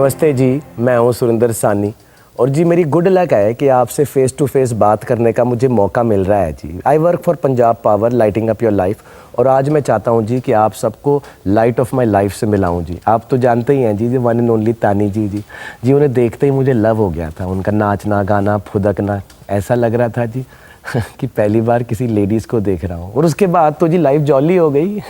नमस्ते जी, मैं हूं सुरिंदर सानी और जी मेरी गुड लक है कि आपसे फेस टू फेस बात करने का मुझे मौका मिल रहा है जी। I work for Punjab power lighting up your life और आज मैं चाहता हूं जी कि आप सबको लाइट ऑफ माय लाइफ से मिलाऊं जी। आप तो जानते ही हैं जी वन एंड ओनली तानी जी उन्हें देखते ही मुझे लव हो गया था। उनका नाचना गाना फुदकना ऐसा लग रहा था जी कि पहली बार किसी लेडीज़ को देख रहा हूँ। और उसके बाद तो जी लाइफ जॉली हो गई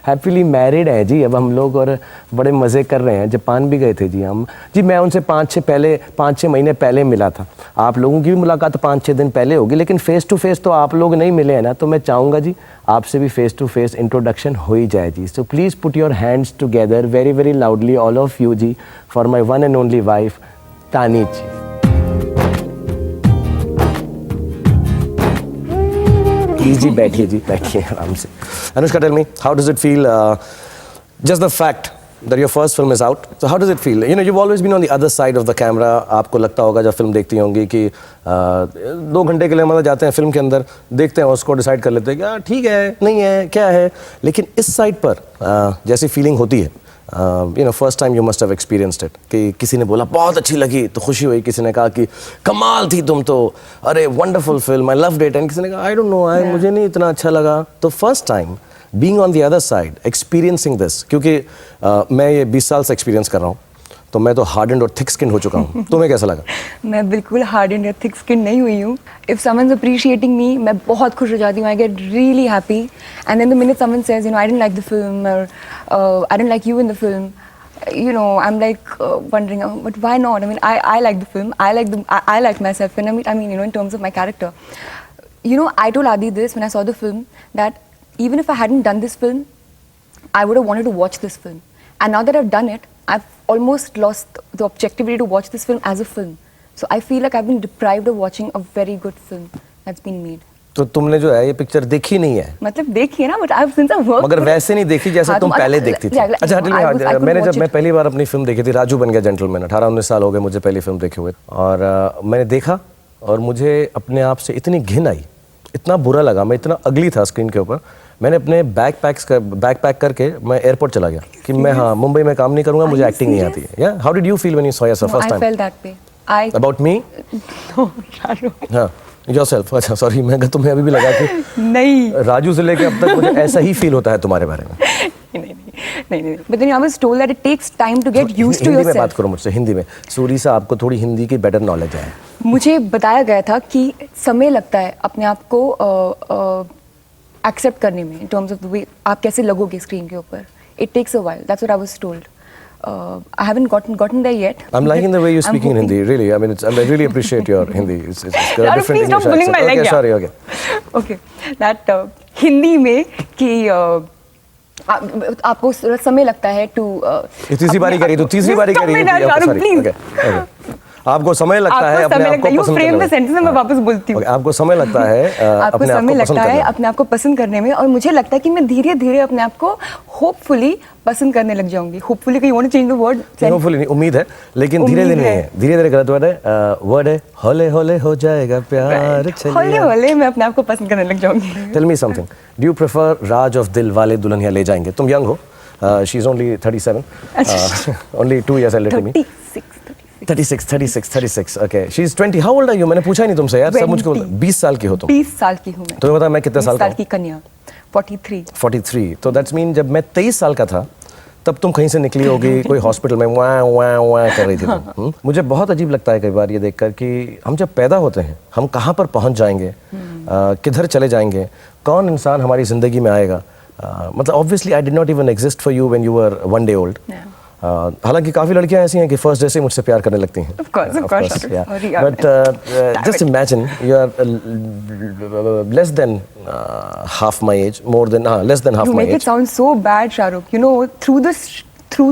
हैप्पीली मैरिड है जी अब हम लोग और बड़े मज़े कर रहे हैं। जापान भी गए थे जी हम जी। मैं उनसे 5-6 महीने पहले मिला था। आप लोगों की भी मुलाकात 5-6 दिन पहले होगी, लेकिन फ़ेस टू फेस तो आप लोग नहीं मिले हैं ना, तो मैं चाहूँगा जी आपसे भी फ़ेस टू फेस इंट्रोडक्शन हो ही जाए जी। So please put your hands together very very loudly all of you जी for my one and only wife Tani ji. जी बैठिए जी, बैठिए आराम से। Anushka, tell me, how does it feel just the fact that your first film is out? So how does it feel? You know, you've always been on the other side of the camera. आपको लगता होगा जब film देखती होंगी कि 2 घंटे के लिए मतलब जाते हैं फिल्म के अंदर, देखते हैं उसको, डिसाइड कर लेते हैं कि ठीक है, नहीं है, क्या है। लेकिन इस साइड पर जैसी फीलिंग होती है, you know, first time you must have experienced it कि किसी ने बोला बहुत अच्छी लगी तो खुशी हुई, किसी ने कहा कि कमाल थी तुम तो, अरे wonderful film, I loved it, and किसी ने कहा आई डोंट नो, मुझे नहीं इतना अच्छा लगा। तो first time being on the other side experiencing this, क्योंकि मैं ये 20 साल से एक्सपीरियंस कर रहा हूँ, तो मैं तो हार्ड एंड और थिक स्किन हो चुका हूँ। तुम्हें कैसा लगा? मैं बिल्कुल हार्ड एंड थिक स्किन नहीं हुई हूँ। इफ समवनस अप्रिशिएटिंग मी, मैं बहुत खुश हो जाती हूँ। I get really happy and then the minute someone says you know I didn't like the film और I didn't like you in the film, you know, I'm like wondering, but why not? I mean, I like the film. I like myself, and I mean, you know, in terms of my character. You know, I told Adi this when I saw the film, that even if I hadn't done this film, I would have wanted to watch this film. And now that I've done it, I've almost lost the objectivity to watch this film as a film. So I feel like I've been deprived of watching a very good film that's been made. तो तुमने जो है ये picture देखी नहीं है? मतलब देखी है ना, but I've since I've worked, मगर वैसे नहीं देखी जैसे तुम पहले देखती थी। अच्छा, मैंने जब मैं पहली बार अपनी फिल्म देखी थी राजू बन गया जेंटलमैन, 18-19 साल हो गए मुझे पहली फिल्म देखे हुए, और मैंने देखा और मुझे अपने आप से इतनी घिन आई, इतना बुरा लगा, मैं इतना अगली था स्क्रीन के ऊपर। मैंने अपने बैग पैक करके मैं एयरपोर्ट चला गया कि मैं मुंबई में काम नहीं करूंगा, मुझे एक्टिंग नहीं आती है। How did you feel when you saw yourself first time? I felt that way. About me? No, Shahrukh. हाँ, yourself. अच्छा, सॉरी, मैं तुम्हें अभी भी लगा कि नहीं, राजू से लेके अब तक मुझे ऐसा ही फील होता है तुम्हारे बारे में। नहीं। But then I was told that it takes time to get used to yourself. Hindi में बात करो मुझसे, हिंदी में। सूरी सा, आपको थोड़ी हिंदी की बेटर नॉलेज है। मुझे बताया गया था कि समय लगता है अपने आप को एक्सेप्ट करने में, in terms of the way आप कैसे लगोगे स्क्रीन के ऊपर. It takes a while. That's what I was told. I haven't gotten there yet. I'm liking the way you're speaking in Hindi. Really, I mean, I really appreciate your Hindi. It's got a different please stop pulling my leg. Okay, sorry. Okay. Okay. That Hindi में कि आपको समय लगता है to. तीसरी बारी करी तो तीसरी बारी करी। Please. आपको समय लगता है अपने आप को पसंद करने में। सेंटेंस में मैं वापस बोलती हूँ। आपको समय लगता है अपने आप को पसंद करने में, और मुझे लगता है कि मैं धीरे धीरे अपने आप को होपफुली पसंद करने लग जाऊंगी। Hopefully, you want to change the word? Hopefully नहीं, उम्मीद है, लेकिन धीरे धीरे नहीं है। धीरे धीरे गलत वर्ड है, वर्ड है हौले हौले हो जाएगा प्यार, हौले हौले मैं अपने आप को पसंद करने लग जाऊंगी। Tell me something, do you prefer Raj of Dilwale Dulhania Le Jayenge? तुम यंग हो, she is only 37, only 2 years older than me। 36, okay. She's 20. How old are you? मैंने पूछा ही नहीं तुमसे यार, सब मुझको 20 साल की हो तुम। 20 साल की हूँ मैं। तुम्हें पता मैं कितने साल का हूँ? 20 साल की कन्या, 43। तो दैट्स मीन जब मैं 23 साल का था तब तुम कहीं से निकली होगी, कोई हॉस्पिटल में वाँ कर रही थी तुम। मुझे बहुत अजीब लगता है कई बार ये देखकर कि हम जब पैदा होते हैं हम कहाँ पर पहुँच जाएंगे, किधर चले जाएंगे, कौन इंसान हमारी ज़िंदगी में आएगा। मतलब obviously I did not even exist for you when you were 1 day old। हालांकि काफ़ी लड़कियां ऐसी हैं कि फर्स्ट डे से मुझसे प्यार करने लगती हैं। Of course, yeah. But just imagine you are less than half my age, less than half my age. You make it sound so bad, Shahrukh. You know, through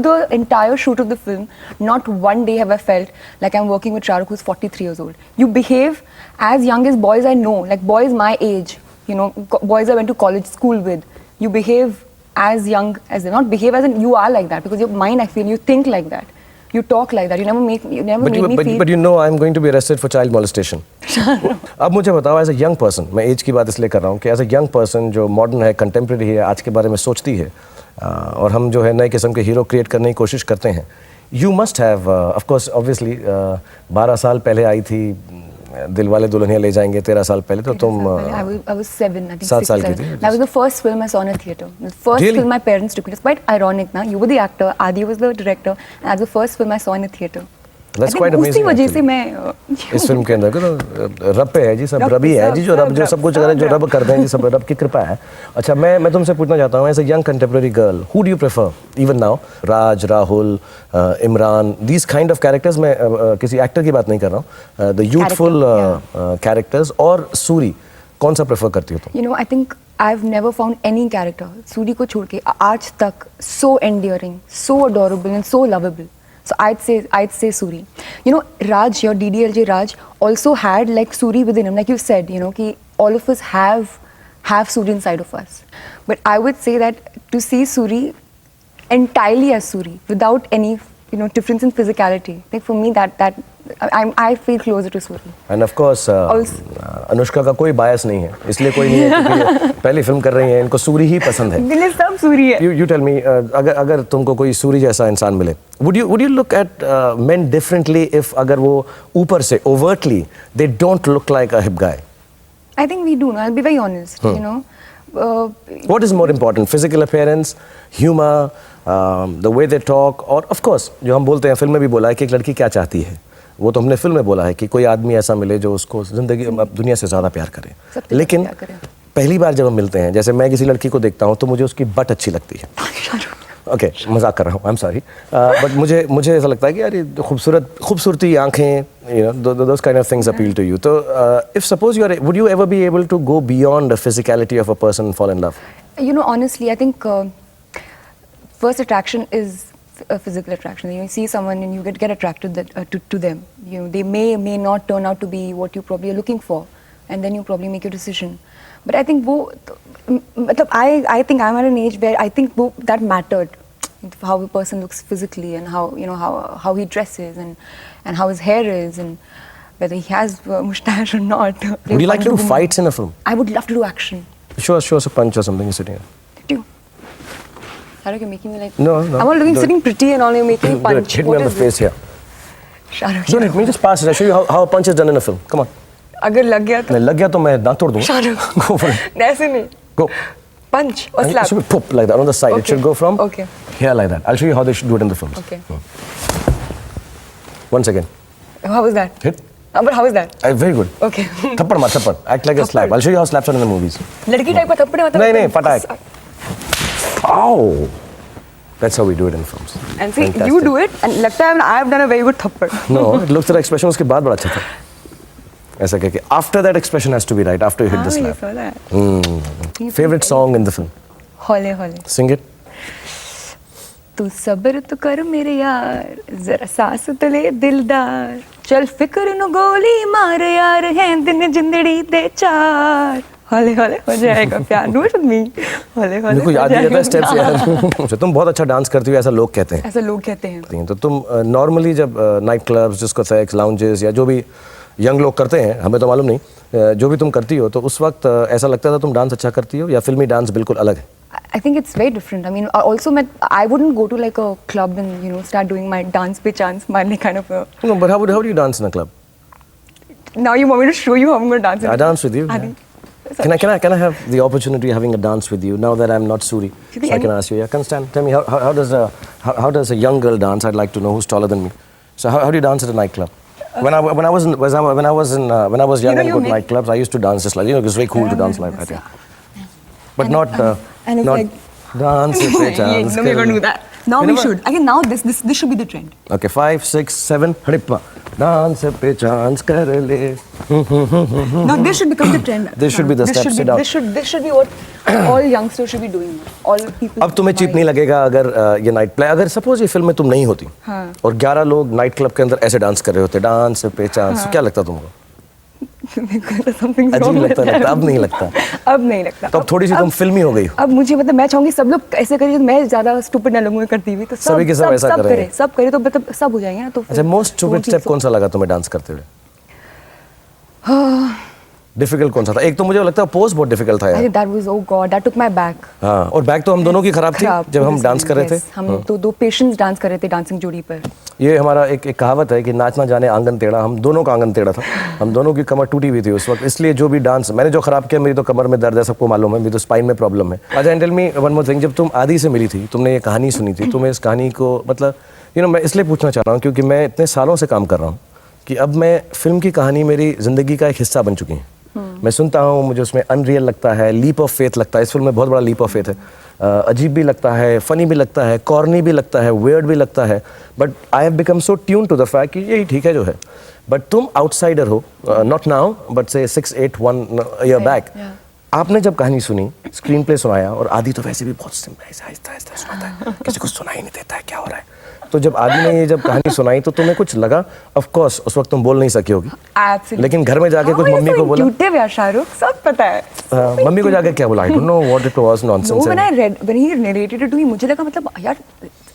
the entire shoot of the film, not one day have I felt like I'm working with Shahrukh, who's 43 years old. You behave as young as boys I know, like boys my age. You know, boys I went to school with. You behave as young as they, not behave as in you are like that, because your mind, I feel, you think like that, you talk like that, you never make me feel. But you know I'm going to be arrested for child molestation. अब मुझे बताओ, as a young person, मैं as की बात इसलिए कर रहा हूँ कि एज अ यंग पर्सन जो मॉडर्न है, कंटेम्प्रेरी है, आज के बारे में सोचती है, और हम जो है नए किस्म के हीरो क्रिएट करने की कोशिश करते हैं, You must have, of course, obviously, 12 साल पहले आई थी दिल वाले दुल्हनिया ले जाएंगे, 13 साल पहले तो तुम I was 7, I think 7 6 साल or की 7. थी। That was the first film I saw in a theater. The first Really? film my parents took me. It's quite ironic, na? You were the actor, Adi was the director, and that's the first film I saw in a theater. That's I quite think उसी amazing, वजह से actually. मैं इस film के अंदर के तो रब पे है जी, सब रब रबी पे, है जी, जो सब रब जो रब, सब कुछ सब कर जो रब। रब करते हैं जी, सब रब की कृपा है। अच्छा, मैं तुमसे पूछना चाहता हूँ, as a young contemporary girl, who do you prefer even now? Raj, Rahul, Imran, these kind of characters, मैं किसी एक्टर की बात नहीं कर रहा हूँ, द यूथफुल कैरेक्टर्स, और सूरी, कौन सा प्रेफर करती हो तुम? You know, I think I've never found any character, Suri को छोड़ के आज तक, so endearing, so adorable and so lovable. So I'd say Suri. You know, Raj, your DDLJ Raj also had like Suri within him, like you said, you know, ki all of us have Suri inside of us. But I would say that to see Suri entirely as Suri, without any, you know, difference in physicality, I think for me that I feel closer to Suri. End of course Also- Anushka का कोई बायस नहीं है, इसलिए कोई नहीं है क्योंकि पहली फिल्म कर रही हैं, इनको सूरी ही पसंद है। दिल सब सूरी है। You tell me, अगर तुमको कोई सूरी जैसा इंसान मिले, would you look at men differently if अगर वो ऊपर से overtly they don't look like a hip guy? I think we do. No? I'll be very honest. You know, What is more important, physical appearance, humor, the way they talk, और of course जो हम बोलते हैं, film में भी बोला है कि एक लड़की क्या चाहती है, वो तो हमने फिल्म में बोला है कि कोई आदमी ऐसा मिले जो उसको जिंदगी दुनिया से ज़्यादा प्यार करे। सबसे लेकिन प्यार करे। पहली बार जब हम मिलते हैं, जैसे मैं किसी लड़की को देखता हूँ तो मुझे उसकी बट अच्छी लगती है। ओके, मजाक कर रहा हूँ, आई एम सॉरी, बट मुझे ऐसा लगता है कि यार ये खूबसूरती आंखें, you know, those kind of things appeal to you. तो if suppose would you ever be able to go beyond the physicality of a person, fall in love? you know, honestly, I think first attraction is a physical attraction. You see someone and you get attracted to them. You know, they may not turn out to be what you probably are looking for, and then you probably make your decision. But I think I think I'm at an age where I think that mattered, how a person looks physically and how, you know, how he dresses and how his hair is and whether he has a mustache or not. Would you like to do fights in a film? I would love to do action. Show us a punch or something. You're sitting here. Do. Shahrukh, you're making me like... No. I'm all looking, Do it. sitting pretty and all, you're making me punch. Hit me What on the is face this? here. Shahrukh, Don't hit me, just pass it. I'll show you how a punch is done in a film. Come on. अगर लग गया तो... नहीं लग गया तो मैं दांत तोड़ दूंगा। Shahrukh, Go for it. ऐसे नहीं. Go. Punch or And slap. It should be pop like that on the side. It Okay. should go from Okay. here like that. I'll show you how they should do it in the films. Okay. Once again. How was that? Hit. But how was that? Very good. Okay. थप्पड़ मार थप्पड़. Act like a slap. I'll show you how slaps are in the movies. लड़की type का थप्पड़ मतलब... नहीं पटाक. Ow. That's how we do it in films. And see, Fantastic. you do it and लगता है I've done a very good थप्पड़. No, it looks like expression उसके बाद बड़ा अच्छा था. ऐसा कह के after that expression has to be right after you hit the You slap. saw that. Favorite song in the film? हौले हौले. Sing it. तू सब्र तो कर मेरे यार, जरा सांस तो ले दिलदार, चल फिक्र न गोली मार यार, हैं दिन जिंदड़ी दे चार, हौले हौले हो जाएगा प्यार. Do it with me. हौले हौले मेरे को हो याद नहीं जाएगा रहता स्टेप्स प्यार. यार. तुम बहुत अच्छा डांस करती हो ऐसा लोग कहते हैं. ऐसा लोग कहते हैं. तो तुम नॉर्मली जब नाइट क्लब्स, डिस्कोथेक्स, लाउंजेस या जो भी यंग लोग करते हैं, हमें तो मालूम नहीं, जो भी तुम करती हो, तो उस वक्त ऐसा लगता था तुम डांस अच्छा करती हो या फिल्मी डांस बिल्कुल अलग है? I think it's very different. I mean, also I wouldn't go to like a club and, you know, start doing my dance pe chance marne kind of a... No, but how do you dance in a club? Now you want me to show you how I'm going to dance? I dance with you. Adi. Can I have the opportunity of having a dance with you now that I'm not Suri? Do you So I think can ask you. Yeah, can stand. Tell me how does a young girl dance? I'd like to know who's taller than me. So how do you dance at a nightclub? When I was young You know, and you go to make- nightclubs, I used to dance just like, you know, it was very cool to dance like that. Yeah. But And- not and it's not like- dance pe Yeah, chance. no, we're going to do that. Now we never- should. I think now this should be the trend. Okay, 5, 6, 7. Harippa. Dance pe chance kar le. Now this should become the trend. This should be the step, sit down. This should be what all youngsters should be doing. All people. अब तुम्हें cheap नहीं लगेगा अगर ये night play, अगर suppose ये film में तुम नहीं होती हाँ. और 11 लोग नाइट क्लब के अंदर ऐसे डांस कर रहे होते, डांस पे चांस, क्या लगता तुमको? Something's अजीब wrong लगता with है, that. अब नहीं लगता. अब नहीं लगता. तो अब थोड़ी सी तुम फिल्मी हो गई हो. अब मुझे मतलब मैं चाहूंगी सब लोग ऐसे करिए, मैं ज्यादा स्टूपिड ना लगूंगी करती हुई, तो सभी के सब ऐसा कर रहे हैं. सब करे तो मतलब सब हो जाएंगे ना. तो अच्छा, मोस्ट स्टूपिड स्टेप कौन सा लगा तुम्हें डांस करते हुए? डिफिकल्ट कौन सा था? एक तो मुझे लगता है पोज बहुत डिफिकल्ट था I यार। think that was, oh God, that took my back. हाँ, और बैक तो हम दोनों की खराब थी जब हम डांस कर रहे थे। हम तो दो पेशेंट्स डांस कर रहे थे डांसिंग जोड़ी पर। ये हमारा एक कहावत है कि नाच ना जाने आंगन टेढ़ा, हम दोनों का आंगन टेढ़ा था, हम दोनों की कमर टूटी हुई थी उस वक्त, इसलिए जो भी डांस मैंने जो खराब किया, मेरी तो कमर में दर्द है, सबको मालूम है, मेरी तो स्पाइन में प्रॉब्लम है। अच्छा, tell me one more thing, जब तुम आदि से मिली थी, तुमने ये कहानी सुनी थी, तुम्हें इस कहानी को मतलब मैं इसलिए पूछना चाह रहा हूँ क्योंकि मैं इतने सालों से काम कर रहा हूँ कि अब मैं फिल्म की कहानी मेरी ज़िंदगी का एक हिस्सा बन चुकी है। मैं सुनता हूँ, मुझे उसमें अनरियल लगता है, लीप ऑफ फेथ लगता है, इस फिल्म में बहुत बड़ा लीप ऑफ फेथ है, अजीब भी लगता है, फनी भी लगता है, कॉर्नी भी लगता है, वियर्ड भी लगता है, but I have become so tune to the fact कि यही ठीक है जो है। बट तुम आउटसाइडर हो, नॉट नाउ बट से 6-8-1 ईयर बैक, आपने जब कहानी सुनी, स्क्रीन प्ले सुनाया, और आदि तो वैसे भी बहुत सिंपल आहिस्ता आहिस्ता सुनाता है, किसी को सुनाई नहीं देता है क्या हो रहा है। तो जब आदि ने ये जब कहानी सुनाई तो तुम्हें कुछ लगा? ऑफ कोर्स उस वक्त तुम बोल नहीं सकी होगी, Absolutely. लेकिन घर में जाके कुछ मम्मी को बोला? intuitive यार शाहरुख, सब पता है। मम्मी को जाके क्या बोला? I don't know what it was, nonsense. No, when he narrated it to me, मुझे लगा मतलब यार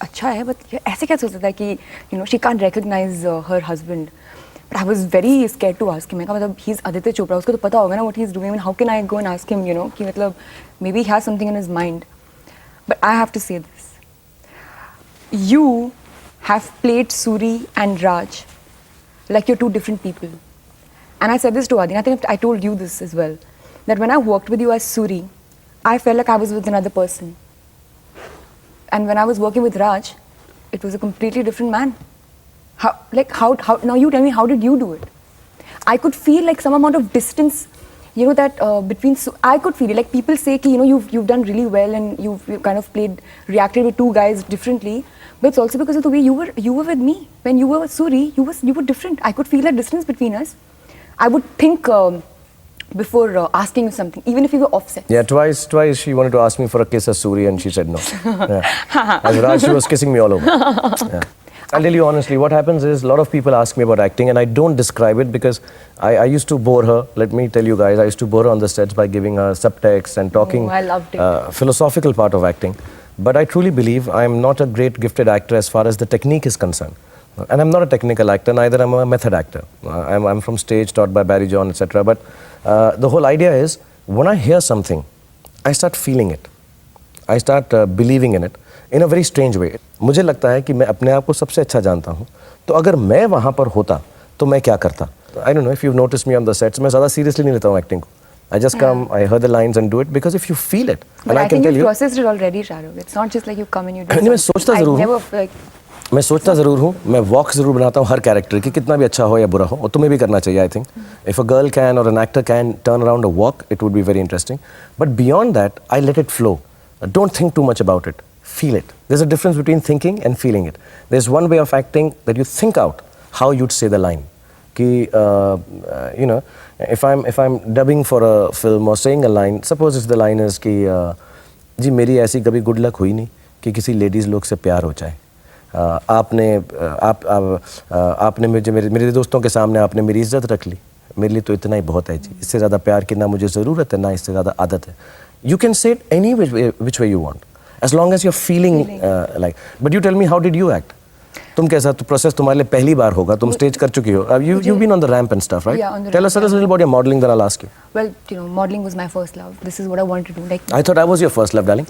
अच्छा है, बट ऐसे क्या सोचता है कि she can't recognize her husband. But I was very scared to ask him. मैं कहा मतलब he's Aditya Chopra, उसको तो पता होगा ना what he's doing. I mean, how can I go and ask him, कि मतलब maybe he has something in his mind. But I have to say this. You have played Suri and Raj like you're two different people. And I said this to Adi, I think I told you this as well, that when I worked with you as Suri, I felt like I was with another person. And when I was working with Raj, it was a completely different man. How, now you tell me, how did you do it? I could feel like some amount of distance, that between, I could feel it, like people say ki, you've done really well and you've kind of reacted with two guys differently, but it's also because of the way you were with me. When you were with Suri, you were different. I could feel that distance between us. I would think before asking you something, even if we were offset. Yeah, twice she wanted to ask me for a kiss as Suri and she said no. Yeah. As Raj, she was kissing me all over. Yeah. I'll tell you honestly, what happens is a lot of people ask me about acting and I don't describe it because I used to bore her. Let me tell you guys, I used to bore her on the sets by giving her subtext and talking I loved it. Philosophical part of acting. But I truly believe I'm not a great gifted actor as far as the technique is concerned. And I'm not a technical actor, neither am I a method actor. I'm from stage, taught by Barry John, etc. But the whole idea is, when I hear something, I start feeling it. I start believing in it in a very strange way. मुझे लगता है कि मैं अपने आप को सबसे अच्छा जानता हूँ, तो अगर मैं वहाँ पर होता, तो मैं क्या करता? I don't know if you've noticed me on the sets, मैं ज़्यादा seriously नहीं लेता हूँ acting को. I just come, I hear the lines and do it because if you feel it, But and I can tell you've you. processed it already, Shahrukh. It's not just like you come and you do नहीं, मैं सोचता ज़रूर हूँ. मैं सोचता ज़रूर हूँ, मैं वॉक ज़रूर बनाता हूँ हर कैरेक्टर की, कितना भी अच्छा हो या बुरा हो, और तुम्हें भी करना चाहिए I think. If a girl can or an actor can turn around a walk, it would be very interesting. But beyond that, I let it flow. Don't think too much about it. Feel it. There's a difference between thinking and feeling it. There's one way of acting that you think out how you'd say the line. Ki, if I'm dubbing for a film or saying a line, suppose if the line is कि जी मेरी ऐसी कभी good luck हुई नहीं कि किसी ladies लोग से प्यार हो जाए. आपने मेरे दोस्तों के सामने आपने मेरी इज्जत रख ली, मेरे लिए तो इतना ही बहुत है जी, इससे ज़्यादा प्यार की ना मुझे ज़रूरत है ना इससे ज़्यादा आदत है. You can say it any which way you want, as long as you're feeling like. But you tell me, how did you act? तुम कैसा, तो प्रोसेस तुम्हारे लिए पहली बार होगा, तुम स्टेज कर चुकी हो. You've been on the ramp and stuff, right? Yeah, on the Tell us a little about your modeling, then I'll ask you. Well, modeling was my first love. This is what I wanted to do. Like I thought I was your first love, darling.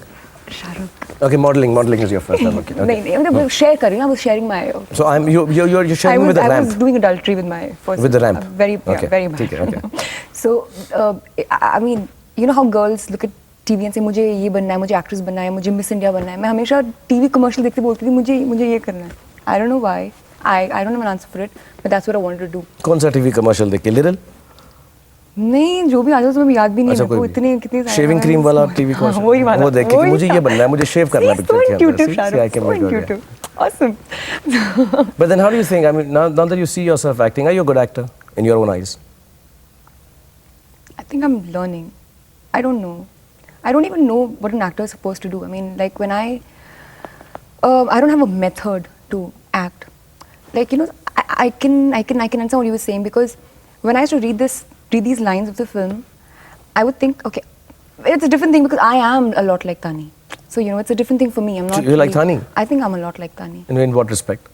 Shahrukh. Okay, modeling is your first love. Okay. नहीं, मतलब share कर रही हूँ. I was sharing my. So you're sharing with the ramp. I was doing adultery with my first. With the ramp. Very, okay. very much. ठीक है, okay. So, I mean, you know how girls look at TV and say मुझे ये बनना है, मुझे actress बनना है, मुझे मिस इंडिया बनना है. मैं हमेशा टीवी कमर्शियल देखते बोलती थी मुझे ये करना है. I don't know why. I don't have an answer for it, but that's what I wanted to do. कौन सा टीवी कमर्शियल देख के? लिटिल? नहीं, जो भी आ जाए तो मैं याद भी नहीं. अच्छा, मेरे को इतने कितने सारे. शेविंग क्रीम वाला टीवी कमर्शियल. वही वाला. वो देख के मुझे ये बनना है, मुझे शेव करना है पिक्चर के अंदर. See, I can make it. Awesome. But then how do you think? I mean, now that you see yourself acting, are you a good actor in your own eyes? I think I'm learning. I don't know. I don't even know what an actor is supposed to do. I mean, like when I don't have a method to act. Like I can understand what you were saying, because when I used to read these lines of the film, I would think, okay, it's a different thing because I am a lot like Tani. So it's a different thing for me. I'm not. You like Tani? I think I'm a lot like Tani. In what respect?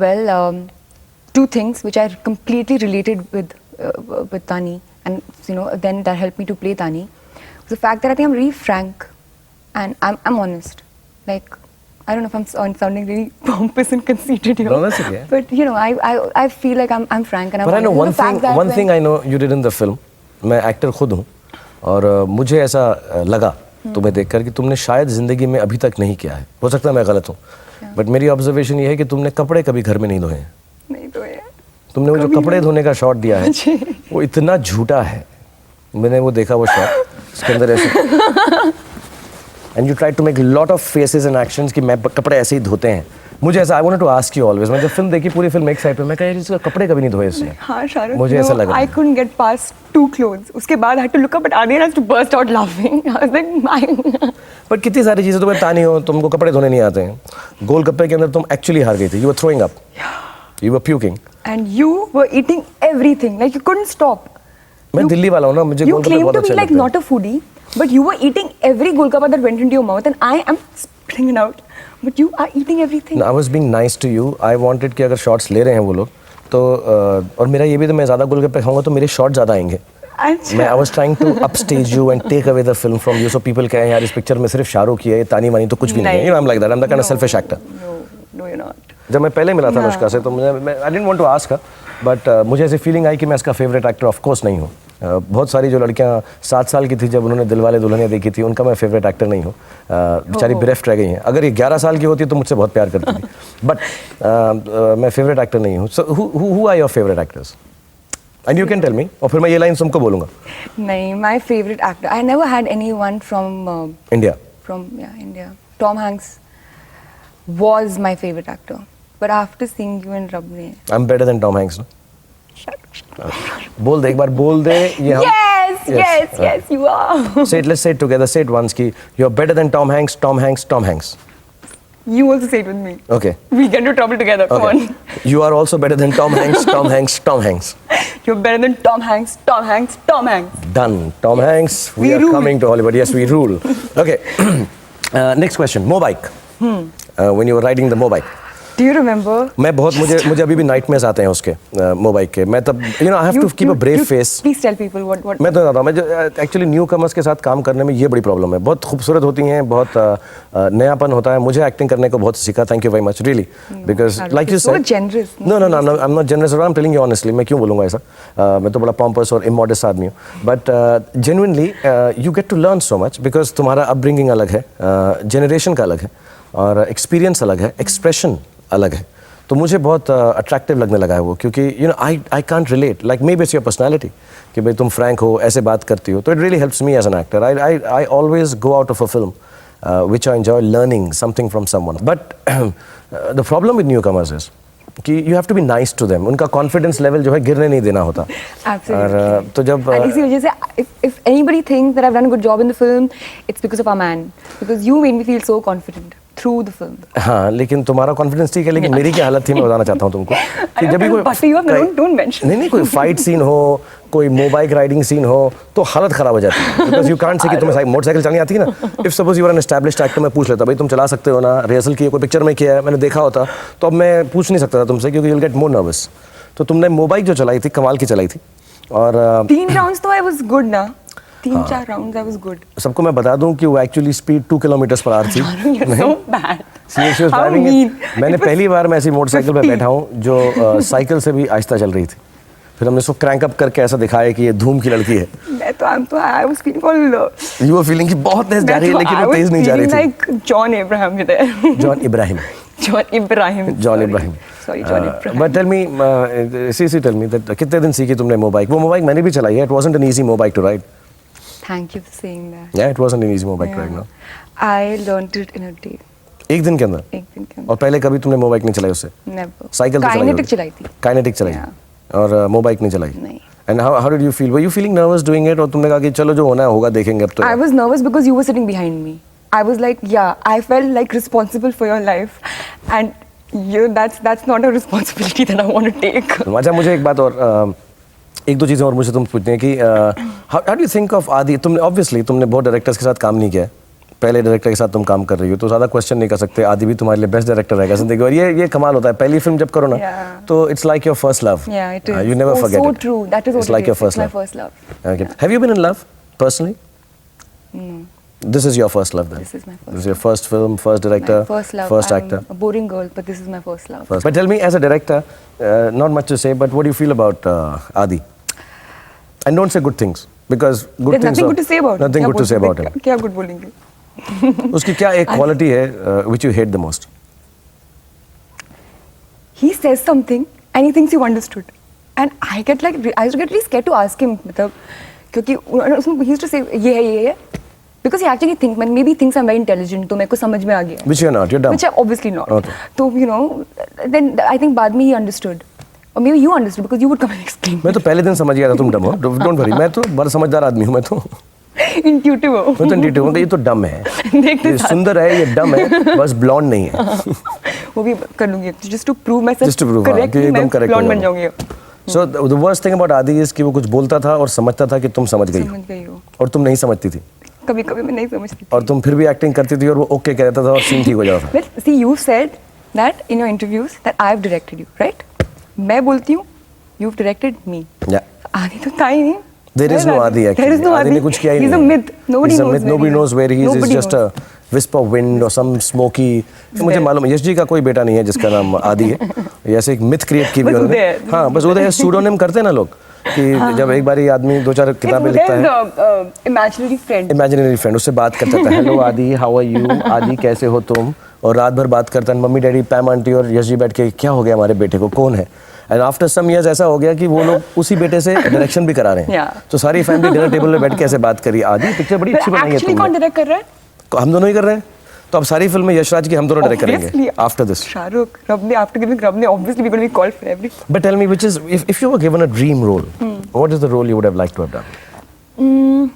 Well, two things which I completely related with Tani, and then that helped me to play Tani was the fact that I think I'm really frank and I'm honest. Like, I don't know if I'm sounding really pompous and conceited here. No, that's okay. But I feel like I'm frank and I'm But I know honest. one thing I know you did in the film. मैं actor खुद हूँ और मुझे ऐसा लगा तुम्हें देखकर कि तुमने शायद जिंदगी में अभी तक नहीं किया है. हो सकता है मैं गलत हूँ, बट मेरी ऑब्जर्वेशन ये है कि तुमने कपड़े कभी घर में नहीं धोए हैं. नहीं तो है. तुमने वो जो कपड़े धोने का शॉट दिया है वो इतना झूठा है. मैंने वो देखा वो शॉट, उसके अंदर ऐसे and you try to make lot of faces and actions कि मैं कपड़े ऐसे ही धोते हैं. मुझे ऐसा I wanted to ask you always. मैं जब फिल्म देखी पूरी फिल्म एक साइड पे मैं कहा इसका कपड़े कभी नहीं धोए इसने. हाँ शाहरुख, मुझे ऐसा लगा. I couldn't get past 2 clothes. उसके बाद I had to look up at Adrian has to burst out laughing. I was like, my. But कितनी सारी चीज़ें तुम्हें तानी हो, तुमको कपड़े धोने नहीं आते हैं. गोलगप्पे के अंदर तुम एक्चुअली हार गई थी. You were throwing up, you were puking. And you were eating everything. Like you couldn't stop. मैं दिल्ली वाला हूँ ना, मुझे You गोलगप्पे claim बहुत to be अच्छे like लगते not a foodie, but you were eating every golgappa that went into your mouth, and I am spitting it out. But you are eating everything. हैं. I was being nice to you. I wanted कि अगर shots ले रहे हैं वो लोग तो और मेरा ये भी तो मैं ज़्यादा गोलगप्पे खाऊंगा तो मेरे शॉट ज़्यादा आएंगे. अच्छा. मैं I was trying to upstage you and take away the film from you so people कहें यार इस पिक्चर में सिर्फ शाहरुख ही है, तानी वानी तो कुछ भी नहीं है. You know I'm like that. I'm the kind of selfish actor. No, you're not. जब मैं पहले मिला था अनुष्का से तो मैं I didn't want to ask her, but मुझे ऐसी फीलिंग आई कि मैं इसका फेवरेट एक्टर ऑफ कोर्स नहीं हूँ. बहुत सारी जो लड़कियाँ 7 साल की थी जब उन्होंने दिलवाले दुल्हनिया देखी थी उनका मैं फेवरेट एक्टर नहीं हूँ. बेचारी बेरेफ्ट रह गई हैं. अगर ये 11 साल की होती तो मुझसे बहुत प्यार करती थी. बट मैं फेवरेट एक्टर नहीं हूँ. So who are your favourite actors and you can tell me. और फिर मैं ये लाइन तुमको बोलूँगा. नहीं, my favorite actor. I never had anyone from India. India. Tom Hanks was my favorite actor. But after seeing you in Rab Ne. I'm better than Tom Hanks. No? बोल दे एक बार, बोल दे ये हम. Yes, you are. Say it, let's say it together. Say it once कि you're better than Tom Hanks, Tom Hanks, Tom Hanks. You also say it with me. Okay. We get into trouble together. Come Okay. on. You are also better than Tom Hanks, Tom Hanks, Tom Hanks. You're better than Tom Hanks, Tom Hanks, Tom Hanks. Done. Tom Hanks, we are rule. coming to Hollywood. Yes, we rule. Okay. Next question. Mobike. When you were riding the Mobike. Do you remember? मैं बहुत मुझे अभी भी nightmares आते हैं उसके मोबाइक के. मैं तब I have to keep a brave face. Please tell people what. मैं तो बताता हूँ. मैं एक्चुअली न्यू कमर्स के साथ काम करने में ये बड़ी प्रॉब्लम है. बहुत खूबसूरत होती हैं, बहुत नयापन होता है. मुझे एक्टिंग करने को बहुत सीखा. Thank you very much really because like you said. So generous. No, I am not generous. I am telling you honestly. मैं क्यों बोलूँगा ऐसा. मैं तो बड़ा पॉम्पस और इमोडेस्ट आदमी हूँ. But genuinely you get to learn so much because तुम्हारा अपब्रिंगिंग अलग है, जनरेशन का अलग है और एक्सपीरियंस अलग है, एक्सप्रेशन अलग है. तो मुझे बहुत अट्रैक्टिव लगने लगा है वो. क्योंकि you know I can't relate. Like may be it's your personality कि भाई तुम फ्रैंक हो, ऐसे बात करती हो. तो it really helps me as an actor. I always go out of a film which I enjoy learning something from someone. But the problem with newcomers is कि you have to be nice to them. उनका confidence level जो है गिरने नहीं देना होता. और तो जब And इसी वजह से if anybody thinks that I've done a good job in the film, it's because of our man. Because you made me feel so confident through the film. हाँ, लेकिन तुम्हारा कॉन्फिडेंस ठीक है, लेकिन मेरी क्या हालत थी मैं बताना चाहता हूँ तुमको कि जब भी don't mention. नहीं कोई फाइट सीन हो, कोई मोबाइक राइडिंग सीन हो तो हालत खराब हो जाती है. बिकॉज यू कांट से कि तुम्हें मोटरसाइकिल चलानी आती है ना. If suppose you are an established actor, मैं पूछ लेता भाई तुम चला सकते हो ना, रिहर्सल की कोई पिक्चर में किया है, मैंने देखा होता. तो अब मैं पूछ नहीं सकता था तुमसे क्योंकि you will get more nervous. तो तुमने मोबाइक जो चलाई थी कमाल की चलाई थी. और 3 rounds तो I was good ना. 3-4 rounds I was good. सबको मैं बता दूं कि वो एक्चुअली स्पीड 2 km/h थी. You're so bad. Seriously, How driving mean. it. मैंने पहली बार मैं ऐसी मोटरसाइकिल पे बैठा हूँ जो साइकिल से भी आहिस्ता चल रही थी. फिर हमने उसको क्रैंक अप करके ऐसा दिखाया कि ये धूम की लड़की है. I was feeling all. You were feeling कि बहुत तेज जा रही है लेकिन वो तेज नहीं जा रही थी. like John Abraham there. John Ibrahim. John Abraham. Sorry, John Abraham. But tell me, tell me that कितने दिन सीखी तुमने मोबाइक? वो मोबाइक मैंने भी चलाई है. It wasn't an easy motorbike to ride. Thank you for saying that. Yeah, it wasn't an easy motorbike to ride. No. I learned it in a day. एक दिन के अंदर. एक दिन के अंदर. और पहले कभी तुमने मोबाइक नहीं चलाई उससे? Never. साइकिल तो चलाई? Kinetic चलाई थी. Kinetic चलाई. और मोबाइक नहीं चलाई? नहीं. And how did you feel? Were you feeling nervous doing it? और तुमने कहा कि चलो जो होना है होगा देखेंगे अब तो. I was nervous because you were sitting behind me. I was like, yeah, I felt like responsible for your life, and that's not a responsibility that I want to take. अच्छा मुझे एक बात और एक दो चीज़ें और मुझे तुम पूछते हैं कि how do you think of आदि? तुमने obviously तुमने बहुत डायरेक्टर्स के साथ काम नहीं किया है, पहले डायरेक्टर के साथ तुम काम कर रही हो तो ज़्यादा क्वेश्चन नहीं कर सकते, आदि भी तुम्हारे लिए बेस्ट डायरेक्टर रहेगा जिंदगी। और ये कमाल होता है, पहली फिल्म जब करो ना तो it's like your first love. Yeah, it is. You never forget so it. true. That is what It's like it your is. first It's my love. first love. Okay. Have you been in love personally? No, This is your first love then? this is my first. This is your first film, first director, My first love. first I'm actor. a boring girl, but this is my first love. First. But tell me, as a director, not much to say, but what do you feel about Adi? And don't say good things, because good There's things nothing good to say about him. nothing क्या good to say बोल- about him. क्या good बोलेंगे? उसकी क्या एक quality है which you hate the most? He says something and he thinks you understood, and I get really scared to ask him, मतलब क्योंकि उसमें he used to say ये है, because he actually thinks, maybe he thinks I'm very intelligent, तो मेरे को समझ में आ गया है. Which you're not. You're dumb. Which I'm obviously not. Okay. So, you know, then I think बाद में he understood. Or maybe you understood because you would come and explain. मैं तो पहले दिन समझ गया था तुम डम हो. Don't worry. मैं तो बड़ा समझदार आदमी हूँ मैं तो. Intuitive हो. मैं तो इंट्यूटिव हूँ कि ये तो डम है. देखते ये सुंदर है, ये डम है, बस ब्लॉन्ड नहीं है. वो भी कर लूँगी. Just to prove myself. Just to prove, correct कि एकदम correct blonde हो बन जाओगे. जाऊँगी. So the worst thing about Adi is कि वो कुछ बोलता था और समझता था कि तुम समझ गई समझ गई हो. और तुम नहीं समझती थी कभी-कभी मैं नहीं समझती थी. और तुम फिर भी एक्टिंग करती थी और वो ओके कह देता था और सीन ठीक हो जाता था. Well, see, you said that in your interviews that I've directed you, right? मैं बोलती हूँ, you've directed me. Yeah. आदि तो था ही नहीं. There is no Adi actually. There is no Adi Adi. ने कुछ किया ही He's नहीं. a myth. Nobody He's a knows myth. where Nobody he knows where he is. He's Nobody just knows. a wisp of wind or some smoky. मुझे मालूम है यश जी का कोई बेटा नहीं है जिसका नाम आदि है. ऐसे एक मिथ क्रिएट की भी बस उन्होंने. उदय है. हाँ बस उदय सूडोनिम करते हैं ना लोग कि जब एक बार आदमी दो चार किताबें लिखता है. There's imaginary friend. Imaginary friend उससे बात कर सकता है. हेलो आदि, हाउ आर यू? आदि कैसे हो तुम? और रात भर बात करता है. मम्मी डैडी पैम आंटी और यश जी बैठ के क्या हो गया हमारे बेटे को, कौन है? एंड आफ्टर सम इयर्स ऐसा हो गया कि वो लोग उसी बेटे से डायरेक्शन भी करा रहे हैं. Yeah. तो सारी फैमिली डिनर टेबल पे बैठ के ऐसे बात करी. आदि पिक्चर बड़ी अच्छी But बनाई है actually कौन तुमने. डायरेक्ट कर रहा है? हम दोनों ही कर रहे हैं. तो अब सारी फिल्में यशराज की हम दोनों डायरेक्ट करेंगे Obviously. After this. शाहरुख, रब ने after giving रब ने obviously we're going to be called for every. But tell me, which is if you were given a dream role, what is the role you would have liked to have done?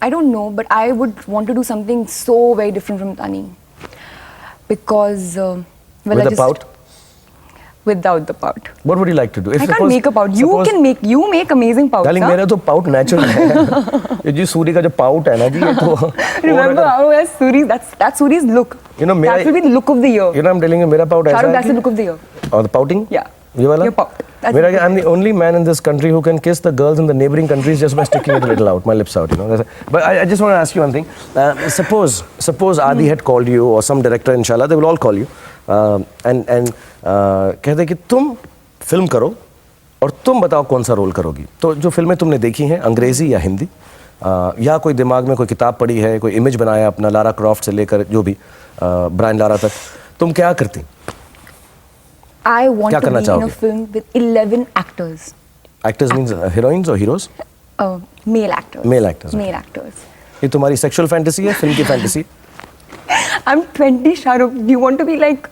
I don't know, but I would want to do something so very different from Tani, because well, With I a just, pout? Without the pout. What would you like to do? If I can't suppose- make a pout. suppose- You make amazing pouts. Darling, huh? मेरा तो pout natural है. ये जी सूर्य का जो pout है ना जी, ये तो Remember, yes, Suri's, that's Suri's look. You know, मेरा- that will be the look of the year. You know, I'm telling you, मेरा पाउट ऐसा Shahrukh, है that's the look of the year. और the pouting? Yeah. ये वाला? Your pout. That's मेरा the क्या? I'm the only man in this country who can kiss the girls in the neighboring countries just by sticking it a little out, my lips out, you know. But I just want to ask you one thing. Suppose Adi had called you or some director, inshallah, they will all call you, and कहते कि तुम film करो और तुम बताओ कौन सा role करोगी. तो जो फिल्में तुमने देखी हैं, अंग्रेजी या हिंदी, या कोई दिमाग में कोई किताब पढ़ी है, कोई इमेज बनाया अपना लारा क्रॉफ्ट से लेकर जो भी ब्रायन लारा तक, तुम क्या करती? I want क्या to करना be in चाहोगे? a film with 11 actors. Actors means heroines or heroes? Male actors. Male actors, okay. Male actors. ये तुम्हारी सेक्सुअल फैंटेसी है, फिल्म की fantasy? I'm 20, Shahrukh. Do you want to be like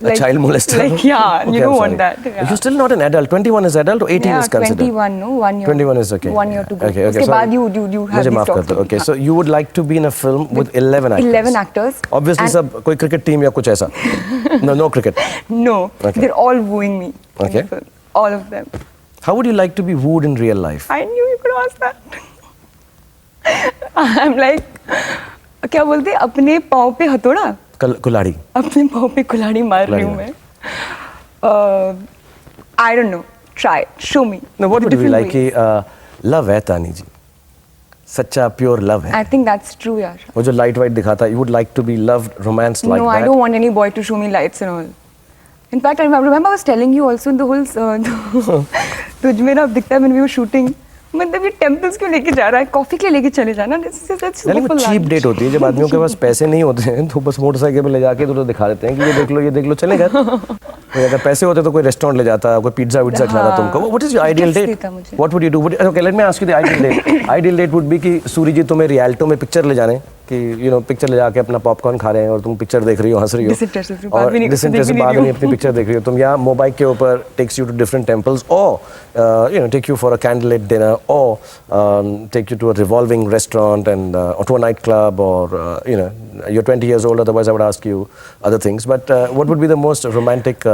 A child molester? Like, yeah, Okay, you don't I'm want sorry. that. Yeah. You're still not an adult. 21 is adult or 18 Yeah, is considered? 21, no, 1 year. 21 is okay. 1 year to go. Okay, okay. उसके so बाद you have मुझे these माफ कर talks दो. with me. Okay, so you would like to be in a film with 11 actors? 11 actors. Obviously, And- सब कोई cricket team या कुछ ऐसा? No cricket. No, Okay. they're all wooing me. in Okay. the film. All of them. How would you like to be wooed in real life? I knew you could ask that. I'm like, क्या बोलते हैं, अपने पाँव पे हथौड़ा, कुल्हाड़ी. अपने पाँव पे कुल्हाड़ी मार रही हूँ मैं. I don't know. Try. Show me. No, what the would you be different like ways. कि love है तानी जी, सच्चा प्योर love है. I think that's true, यार. वो जो light white दिखाता, you would like to be loved, romanced like No, that. I don't want any boy to show me lights and all. In fact, I remember I was telling you also in the whole तुझ में ना दिखता है when we were shooting. मतलब ये temples क्यों लेके जा रहा है, कॉफी के लिए लेके चले जाना. चीप डेट होती है जब आदमियों के पास पैसे नहीं होते हैं तो बस मोटरसाइकिल पे ले जाके तो दिखा देते हैं कि ये देख लो चले घर. तो अगर पैसे होते तो कोई रेस्टोरेंट ले जाता, कोई पिज्जा विज्जा खिलाता तुमको. What is your ideal Gifts date? देता मुझे. What would you do? Okay, let me ask you the ideal date. Ideal date would be कि सूरी जी तुम्हें रियलिटी में पिक्चर ले जाने कि यू नो पिक्चर ले जाके अपना पॉपकॉर्न खा रहे हैं और तुम पिक्चर देख रही हो, हंस रही हो. Disinterested से बात भी नहीं- डिसइंटरेस्ट से देख भी बात नहीं नहीं, अपनी पिक्चर देख रही हो तुम. या मोबाइल के ऊपर takes you to different temples और you know take you for a candle light dinner और take you to a revolving restaurant and or to a nightclub or you know you're 20 years old, otherwise I would ask you other things, but what would be the most romantic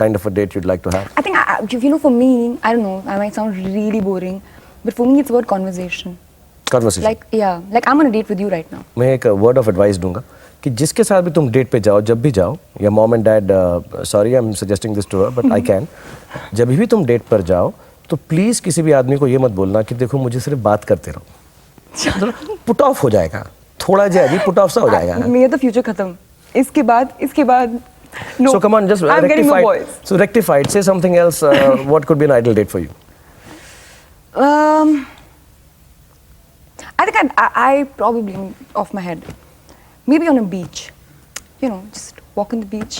kind of a date you'd like to have? I think, you know, for me, I don't know, I might sound really boring, but for me it's about conversation. Conversation. like I'm on a date with you right now. मैं एक word of advice दूंगा कि जिसके साथ भी तुम date पे जाओ, जब भी जाओ, या mom and dad, sorry I am suggesting this to her but I can, जब भी तुम डेट पर जाओ तो प्लीज़ किसी भी आदमी को ये मत बोलना कि देखो मुझे सिर्फ बात करते रहो, पुट ऑफ हो जाएगा, थोड़ा जी पुट ऑफ सा हो जाएगा. मेरा तो फ्यूचर खत्म. इसके बाद no. So come on, just I'm getting no rectify. boys. So rectified. Say something else. What could be an ideal date for you? I think I probably, off my head, maybe on a beach. You know, just walk on the beach.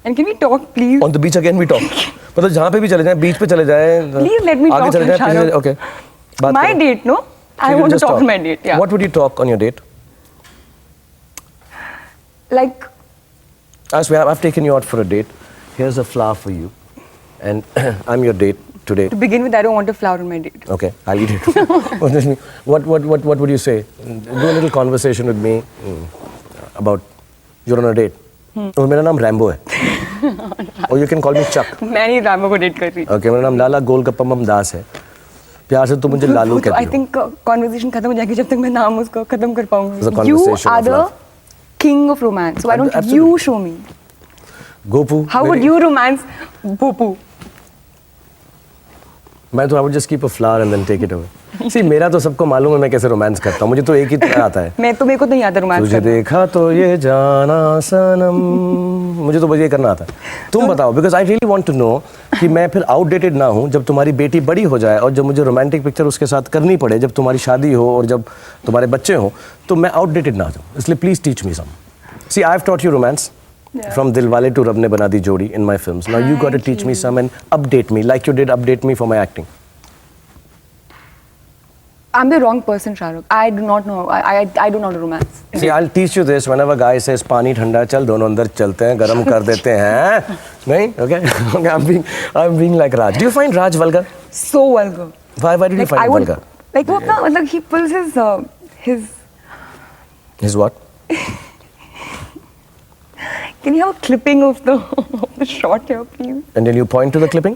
And can we talk, please? On the beach again we talk. मतलब जहाँ पे भी चले जाएं, बीच पे चले जाएं. Please let me आगे talk, चले जाएं, Shahrukh. please, okay. बात My करो. date, no? I You want to just talk on my date. Yeah. What would you talk on your date? Like, As I've taken you out for a date. Here's a flower for you, and I'm your date today. to begin with, I don't want a flower on my date. Okay, I'll eat it. What would you say? Do a little conversation with me about you're on a date. और मेरा नाम Rambo है. Or you can call me Chuck. मैं नहीं रामो को date कर रही. Okay, मेरा नाम लाला गोलगप्पम दास है. प्यार से तुम मुझे लालू कहती हो. I think conversation खत्म हो जाएगी जब तक मैं नाम उसको खत्म कर It's a पाऊंगी. You conversation are of the love. king of romance. So why don't Absolutely. you show me? Gopu. How would you romance Bopu? मैं तो I would just keep a flower and then take it away. See, मेरा तो सबको मालूम है मैं कैसे romance करता हूँ. मुझे तो एक ही तरह आता है. मैं तो मेरे को नहीं आता रोमांस तुझे करना. देखा तो ये जाना सनम. मुझे तो बस ये करना आता है. तुम बताओ, because I really want to know कि मैं फिर आउटडेटेड ना हूँ जब तुम्हारी बेटी बड़ी हो जाए और जब मुझे रोमांटिक पिक्चर उसके साथ करनी पड़े, जब तुम्हारी शादी हो और जब तुम्हारे बच्चे हो, तो मैं आउटडेटेड ना हूँ. इसलिए please teach me some. See I have taught you romance from Dilwale to Rab Ne Bana Di Jodi in my films. Now you got to teach me some and update me like you did update me for my acting. I'm the wrong person, Shahrukh. I do not know. I do not know romance. See, I'll teach you this whenever guy says पानी ठंडा चल दोनों अंदर चलते हैं गरम कर देते हैं. नहीं? Okay? Okay, I'm being like Raj. Do you find Raj vulgar? So vulgar. Why did you find him vulgar? Like what? Like he pulls his. His what? Can you have a clipping of the shot here, please? And then you point to the clipping?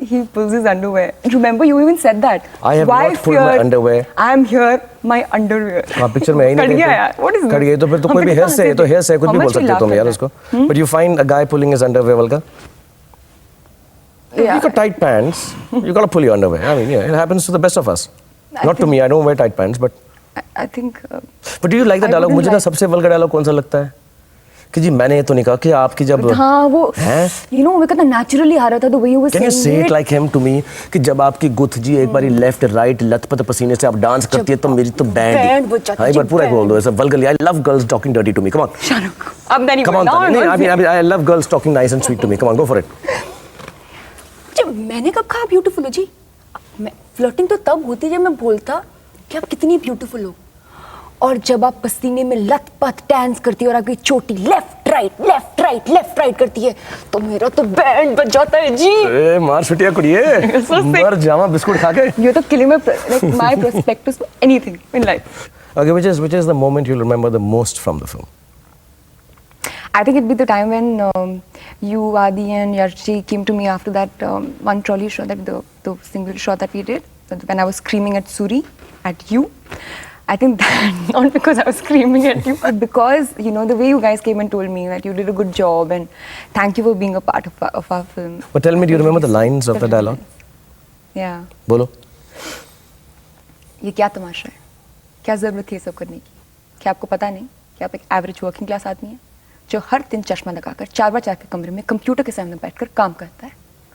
He pulls his underwear. Remember, you even said that. I have not pulled my underwear. I'm here, my underwear. हाँ picture में यही नहीं cut गया देखते. यार. What is this? Cut गई तो फिर तो कोई भी हेयर से तो हेयर से कुछ भी बोल सकते हो तुम यार उसको. But you find a guy pulling his underwear vulgar? Yeah. You got tight pants. You got to pull your underwear. I mean, yeah, it happens to the best of us. Not to me. I don't wear tight pants, but. I think. But do you like the I dialogue? wouldn't मुझे ना like- सबसे vulgar dialogue कौन सा लगता है कि जी मैंने ये तो नहीं कहा कि आपकी जब हाँ वो. हैं? You know, वो कितना naturally आ रहा था the way you were Can you saying say it it. like him to me कि जब आपकी गुथ जी एक बारी लेफ्ट राइट लथपथ पसीने से आप डांस करती है तो मेरी तो बैंड बैंड बज जाती हाँ है, एक बार पूरा बैंड. बोल दो ऐसा vulgarly. I love girls talking dirty to me. Come on Shahrukh. अब नहीं कम ऑन. नहीं I love girls talking nice and sweet to me. Come on go for it. जब मैंने कब कहा ब्यूटीफुल हो जी. मैं फ्लर्टिंग तो तब होती जब मैं बोलता कि आप कितनी ब्यूटीफुल हो, और जब आप पसीने में लथपथ डांस करती है और आपकी चोटी लेफ्ट राइट करती है तो मेरा तो बैंड बज जाता है जी. ए मार छुटिया कुड़िए So sick. मर जावा बिस्कुट खा के. You're the killing my prospectus for anything in life. Okay, which is the moment you'll remember the most from the film? I think it'd be the time when you, Adi, and Yarshi came to me after that one trolley show, that the single shot that we did, when I was screaming at Suri, at you. I think that, not because I was screaming at you, but because, you know, the way you guys came and told me that you did a good job and thank you for being a part of our film. But tell me, do you remember the lines of the dialogue? Yeah. बोलो. ये क्या तमाशा है? क्या ज़रूरत थी ये सब करने की? क्या आपको पता नहीं कि आप एक एवरेज वर्किंग क्लास आदमी हैं जो हर दिन चश्मा लगाकर 4 बार 4 के कमरे में कंप्यूटर के सामने बैठकर काम करता है?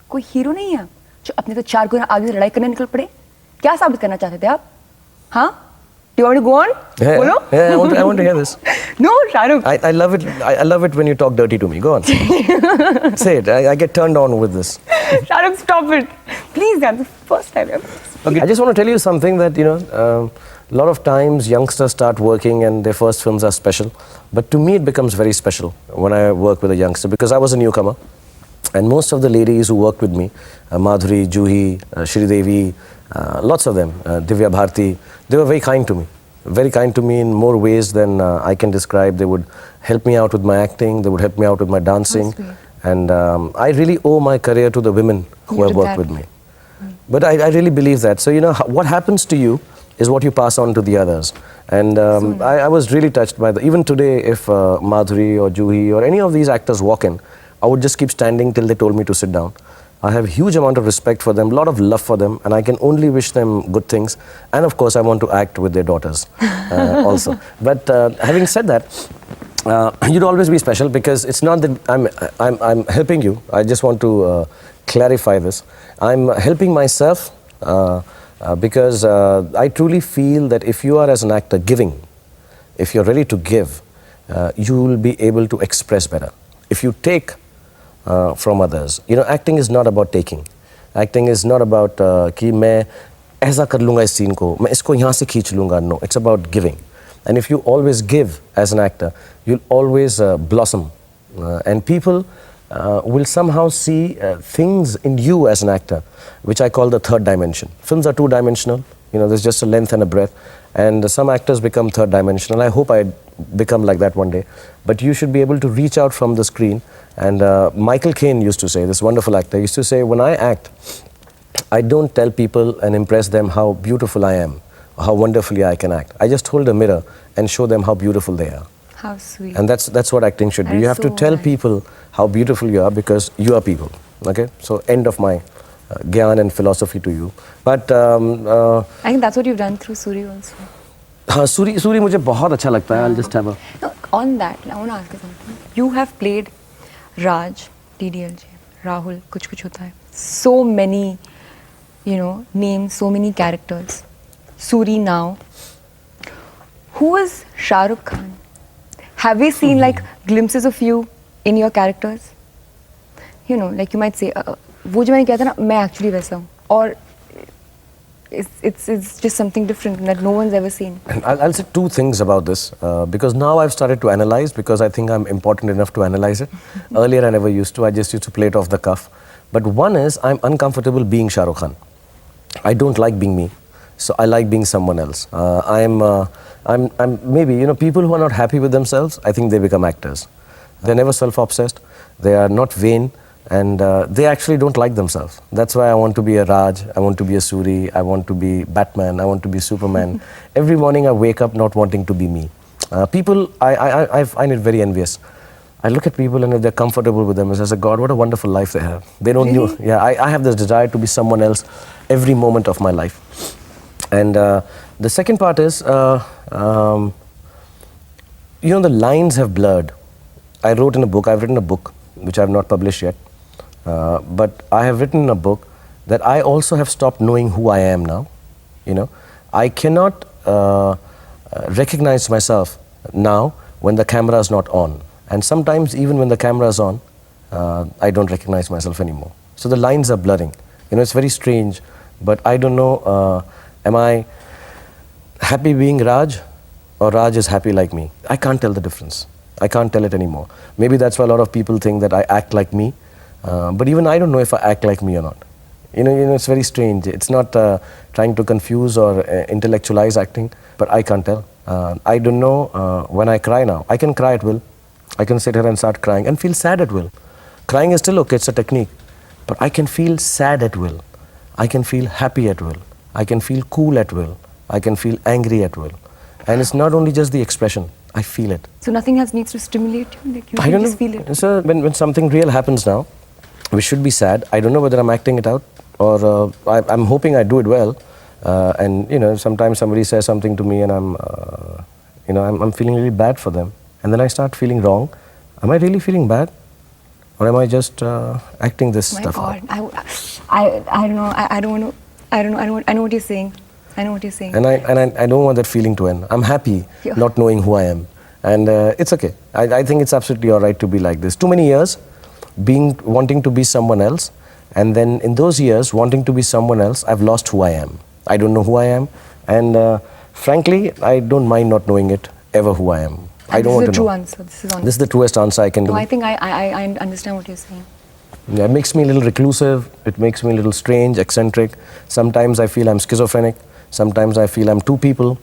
कोई हीरो नहीं है आप जो अपने तो 4 गुना आगे लड़ाई करने निकल पड़े. क्या साबित करना चाहते थे आप? हाँ? Do you want to go on? Yeah, बोलो. yeah, I want to hear this. No, Shahrukh. I love it. I love it when you talk dirty to me. Go on. Say it. I get turned on with this. Shahrukh, stop it. Please, that's the first time ever. Okay. I just want to tell you something that, you know, a lot of times youngsters start working and their first films are special. But to me, it becomes very special when I work with a youngster because I was a newcomer. And most of the ladies who worked with me, Madhuri, Juhi, Shridevi, lots of them, Divya Bharti, they were very kind to me. Very kind to me in more ways than I can describe. They would help me out with my acting, they would help me out with my dancing. Sweet. And I really owe my career to the women who You have did worked that. with me. But I really believe that. So, what happens to you is what you pass on to the others. And I was really touched by even today, if Madhuri or Juhi or any of these actors walk in, I would just keep standing till they told me to sit down. I have huge amount of respect for them, a lot of love for them, and I can only wish them good things. And of course, I want to act with their daughters also. But having said that, you'd always be special, because it's not that I'm helping you. I just want to clarify this. I'm helping myself because I truly feel that if you are, as an actor, giving, if you're ready to give, you will be able to express better. If you take from others, acting is not about taking. Acting is not about कि मैं ऐसा कर लूँगा इस scene को, मैं इसको यहाँ से खींच लूँगा. No, it's about giving. And if you always give as an actor, you'll always blossom. And people will somehow see things in you as an actor, which I call the third dimension. Films are two-dimensional. There's just a length and a breadth. And some actors become third-dimensional. I hope I become like that one day. But you should be able to reach out from the screen. And Michael Caine used to say, this wonderful actor, used to say, when I act, I don't tell people and impress them how beautiful I am, how wonderfully I can act. I just hold a mirror and show them how beautiful they are. How sweet. And that's what acting should be. That You is have to so tell nice. people how beautiful you are, because you are people. Okay? So end of my gyan and philosophy to you. But I think that's what you've done through Suri also. हाँ, सूरी मुझे बहुत अच्छा लगता है. I'll just have a... No, on that, I want to ask you something. You have played Raj, DDLJ, Rahul, Kuch Kuch Hota Hai. So many, names, so many characters. Suri now. Who is Shah Rukh Khan? Have we seen like glimpses of you in your characters? Like you might say, वो जो मैंने किया था ना, मैं actually वैसा हूँ. Or it's just something different that no one's ever seen. And I'll say two things about this, because now I've started to analyze, because I think I'm important enough to analyze it. Earlier I never used to. I just used to play it off the cuff. But one is, I'm uncomfortable being Shah Rukh Khan. I don't like being me. So I like being someone else. I'm maybe, people who are not happy with themselves, I think they become actors. They're never self-obsessed. They are not vain. And they actually don't like themselves. That's why I want to be a Raj, I want to be a Suri, I want to be Batman, I want to be Superman. Every morning I wake up not wanting to be me. People, I find it very envious. I look at people, and if they're comfortable with them, I say, God, what a wonderful life they have. They don't know. Yeah, I have this desire to be someone else every moment of my life. And the second part is, the lines have blurred. I've written a book, which I have not published yet. But I have written in a book that I also have stopped knowing who I am now. I cannot recognize myself now when the camera is not on. And sometimes even when the camera is on, I don't recognize myself anymore. So the lines are blurring. It's very strange, but I don't know, am I happy being Raj, or Raj is happy like me? I can't tell the difference. I can't tell it anymore. Maybe that's why a lot of people think that I act like me. But even I don't know if I act like me or not. It's very strange. It's not trying to confuse or intellectualize acting, but I can't tell. I don't know when I cry now. I can cry at will. I can sit here and start crying and feel sad at will. Crying is still okay, it's a technique. But I can feel sad at will. I can feel happy at will. I can feel cool at will. I can feel angry at will. And it's not only just the expression. I feel it. So nothing else needs to stimulate you? Like you I can don't just know. feel it? So when something real happens now, which should be sad, I don't know whether I'm acting it out, or I'm hoping I do it well. And sometimes somebody says something to me, and I'm feeling really bad for them. And then I start feeling wrong. Am I really feeling bad? Or am I just acting this stuff out? My God, I don't know. I don't want to. I don't know. I know what you're saying. I know what you're saying. And I don't want that feeling to end. I'm happy Yeah. not knowing who I am. And it's okay. I think it's absolutely all right to be like this. Too many years wanting to be someone else. And then in those years, wanting to be someone else, I've lost who I am. I don't know who I am. And frankly, I don't mind not knowing it, ever who I am. I don't want to know. This is the true answer. This is honest. This is the truest answer I can do. No, I think I understand what you're saying. Yeah, it makes me a little reclusive. It makes me a little strange, eccentric. Sometimes I feel I'm schizophrenic. Sometimes I feel I'm two people.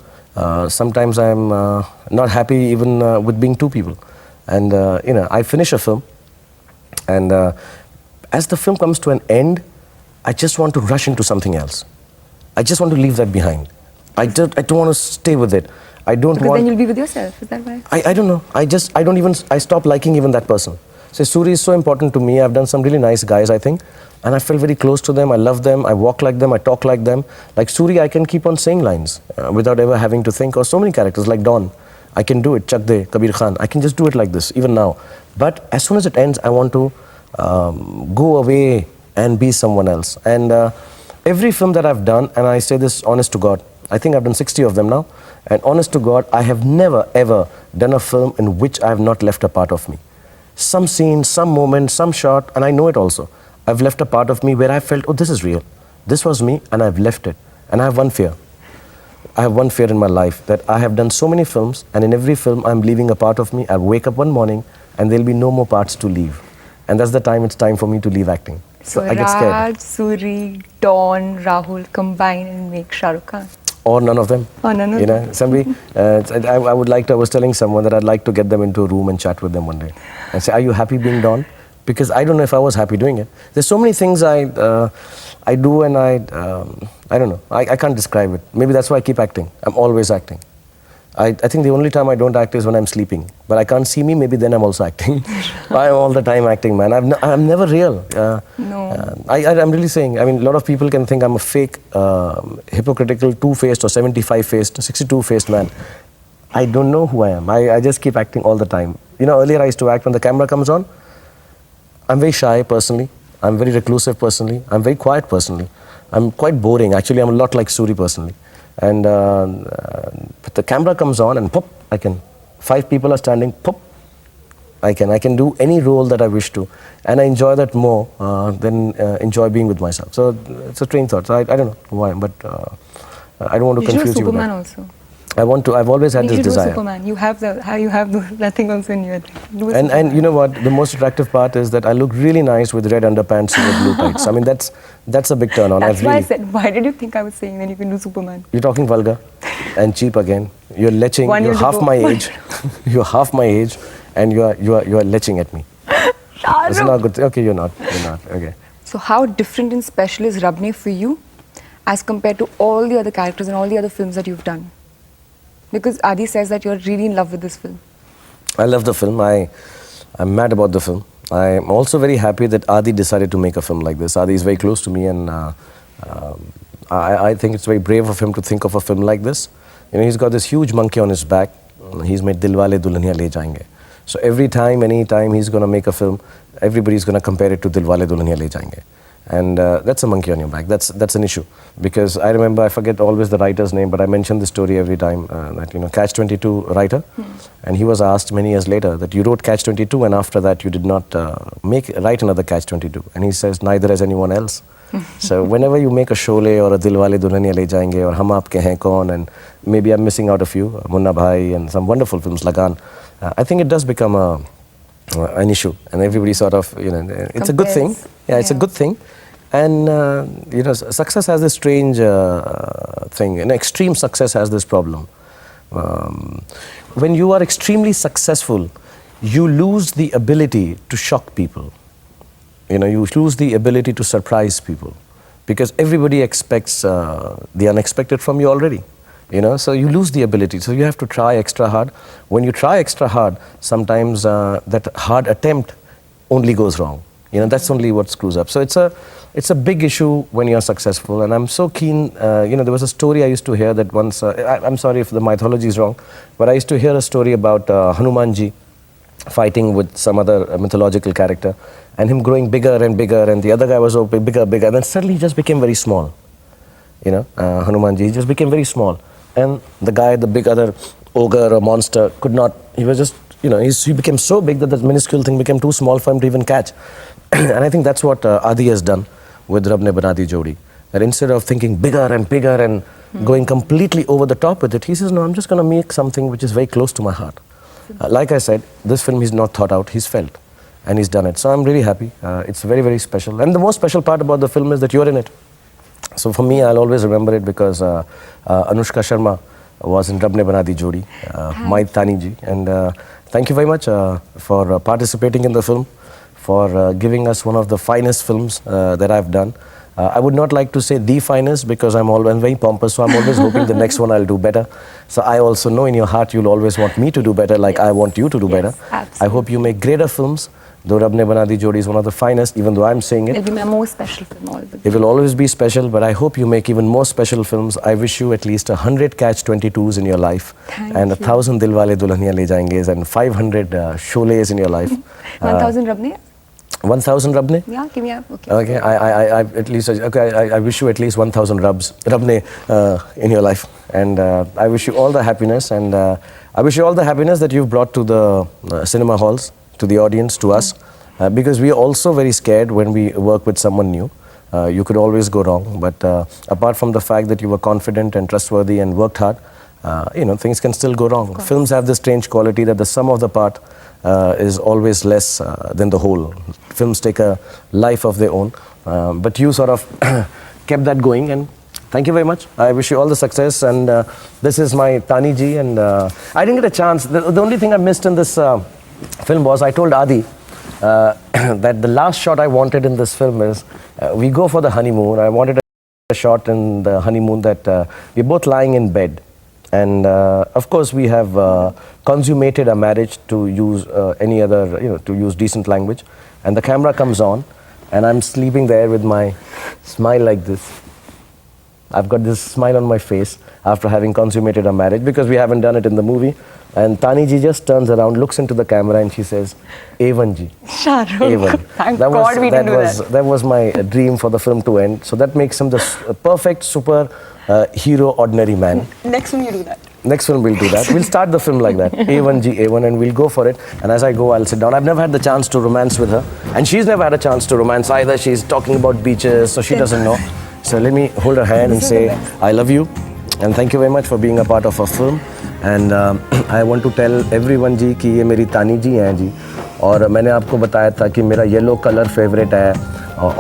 Sometimes I'm not happy even with being two people. And, I finish a film. And as the film comes to an end, I just want to rush into something else. I just want to leave that behind. I don't want to stay with it. I don't Because want... then you'll be with yourself, is that why? I don't know. I stopped liking even that person. So Suri is so important to me. I've done some really nice guys, I think. And I feel very close to them. I love them. I walk like them. I talk like them. Like Suri, I can keep on saying lines without ever having to think. Or so many characters like Don. I can do it. Chak De, Kabir Khan. I can just do it like this, even now. But as soon as it ends, I want to go away and be someone else. And every film that I've done, and I say this honest to God, I think I've done 60 of them now. And honest to God, I have never ever done a film in which I have not left a part of me. Some scene, some moment, some shot, and I know it also. I've left a part of me where I felt, oh, this is real. This was me, and I've left it. And I have one fear. I have one fear in my life, that I have done so many films, and in every film I'm leaving a part of me. I'll wake up one morning, and there'll be no more parts to leave. And that's the time it's time for me to leave acting. So I get scared. Raj, Suri, Don, Rahul combine and make Shah Rukh Khan. Or none of them. Or none of you them. know, somebody, I would like to, I was telling someone that I'd like to get them into a room and chat with them one day. And say, are you happy being Don? Because I don't know if I was happy doing it. There's so many things I do, and I don't know. I can't describe it. Maybe that's why I keep acting. I'm always acting. I think the only time I don't act is when I'm sleeping. But I can't see me, maybe then I'm also acting. I'm all the time acting, man. I'm never real. No. I'm really saying, I mean, a lot of people can think I'm a fake, hypocritical, two-faced or 75-faced, 62-faced man. I don't know who I am. I just keep acting all the time. You know, earlier I used to act when the camera comes on. I'm very shy personally. I'm very reclusive personally. I'm very quiet personally. I'm quite boring. Actually, I'm a lot like Suri personally. And but the camera comes on and pop, I can. 5 people are standing, pop, I can do any role that I wish to. And I enjoy that more than enjoy being with myself. So it's a train thought. So I don't know why, but I don't want to confuse you with Superman that. also. I want to. I've always had You this should do desire. Superman. You have that thing also in you. I think. Do a And Superman. you know what? The most attractive part is that I look really nice with red underpants and with blue tights. I mean, that's a big turn on. That's I've why I really, said, why did you think I was saying that you can do Superman? You're talking vulgar and cheap again. You're leching. 1 year You're half ago. my age. You're half my age, and you are leching at me. It's not good. Okay, you're not. You're not. Okay. So how different and special is Rabne for you as compared to all the other characters and all the other films that you've done? Because Adi says that you're really in love with this film. I love the film. I'm mad about the film. I'm also very happy that Adi decided to make a film like this. Adi is very close to me, and I think it's very brave of him to think of a film like this. You know, he's got this huge monkey on his back. He's made Dilwale Dulhaniya Le Jayenge. So every time, any time he's going to make a film, everybody's going to compare it to Dilwale Dulhaniya Le Jayenge. And that's a monkey on your back. That's an issue. Because I remember, I forget always the writer's name, but I mention the story every time, that, you know, Catch-22 writer. And he was asked many years later that you wrote Catch-22 and after that you did not write another Catch-22. And he says, neither has anyone else. So whenever you make a Sholay or a Dilwale Dulhaniya Le Jayenge or Hum Aapke Hain Kaun, and maybe I'm missing out a few, Munna Bhai and some wonderful films, Lagan, I think it does become an issue, and everybody sort of, you know, it's a good thing. Yeah, it's a good thing. And, you know, success has this strange thing, and extreme success has this problem. When you are extremely successful, you lose the ability to shock people. You know, you lose the ability to surprise people, because everybody expects the unexpected from you already. You know, so you lose the ability. So you have to try extra hard. When you try extra hard, sometimes that hard attempt only goes wrong. You know, that's only what screws up. So it's a big issue when you're successful. And I'm so keen, you know, there was a story I used to hear that once, I'm sorry if the mythology is wrong, but I used to hear a story about Hanumanji fighting with some other mythological character, and him growing bigger and bigger, and the other guy was bigger, bigger, and then suddenly he just became very small. You know, Hanumanji, he just became very small. And the guy, the big other ogre or monster, could not, he was just, you know, he became so big that that minuscule thing became too small for him to even catch. And I think that's what Adi has done with Rab Ne Bana Di Jodi. That instead of thinking bigger and bigger and going completely over the top with it, he says, no, I'm just going to make something which is very close to my heart. Like I said, this film he's not thought out, he's felt. And he's done it. So I'm really happy. It's very, very special. And the most special part about the film is that you're in it. So for me, I'll always remember it because Anushka Sharma was in Rab Ne Bana Di Jodi, my Tani ji. And thank you very much for participating in the film, for giving us one of the finest films that I've done. I would not like to say the finest because I'm always very pompous, so I'm always hoping the next one I'll do better. So I also know in your heart you'll always want me to do better, like I want you to do better. absolutely. I hope you make greater films. Though Rab Ne Bana Di Jodi is one of the finest, even though I'm saying it. It'll be my most special film always. It will always be special, but I hope you make even more special films. I wish you at least 100 Catch-22s in your life, Thank and you. 1,000 Dilwale Dulhaniya Le Jayenges, and 500 Sholays in your life. 1000 Rabne? 1,000 Rab Ne? Yeah, give me up. Okay. Okay, I at least I wish you at least 1,000 Rab Ne in your life, and I wish you all the happiness, and I wish you all the happiness that you've brought to the cinema halls, to the audience, to us, because we are also very scared when we work with someone new. You could always go wrong, but apart from the fact that you were confident and trustworthy and worked hard, things can still go wrong. Films have this strange quality that the sum of the part is always less than the whole. Films take a life of their own, but you sort of kept that going, and thank you very much. I wish you all the success, and this is my Tani ji, and I didn't get a chance. The only thing I missed in this film was I told Adi that the last shot I wanted in this film is we go for the honeymoon. I wanted a shot in the honeymoon that we're both lying in bed. And of course, we have consummated a marriage, to use any other, to use decent language. And the camera comes on, and I'm sleeping there with my smile like this. I've got this smile on my face after having consummated a marriage, because we haven't done it in the movie. And Tani ji just turns around, looks into the camera, and she says, "Evan ji." Shahrukh. Thank God we didn't do that. That was my dream for the film to end. So that makes him the perfect super hero, ordinary man. Next one you do that. Next film we'll do that. We'll start the film like that. A1 Ji, A1, and we'll go for it. And as I go, I'll sit down. I've never had the chance to romance with her. And she's never had a chance to romance either. She's talking about beaches, so she doesn't know. So let me hold her hand and say, I love you. And thank you very much for being a part of our film. And I want to tell everyone जी कि ये मेरी तानी जी हैं जी. और मैंने आपको बताया था कि मेरा येलो कलर फेवरेट है,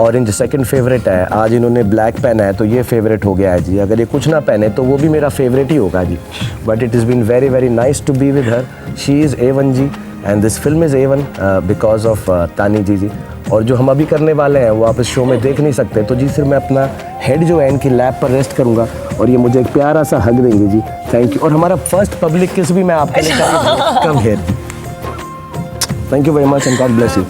ऑरेंज सेकंड फेवरेट है. आज इन्होंने ब्लैक पहना है तो ये फेवरेट हो गया है जी. अगर ये कुछ ना पहने तो वो भी मेरा फेवरेट ही होगा जी. But it is been very very nice to be with her. She is A1 जी, and this film is A1 because of Tani ji. और जो हम अभी करने वाले हैं वो आप इस शो में देख नहीं सकते. तो जी सिर्फ मैं अपना हेड जो है इनकी लैप पर रेस्ट करूँगा और ये मुझे एक प्यारा सा हग देंगे जी. Thank you. और हमारा फर्स्ट पब्लिक किस भी मैं आपके लिए come here. Thank you very much and God bless you.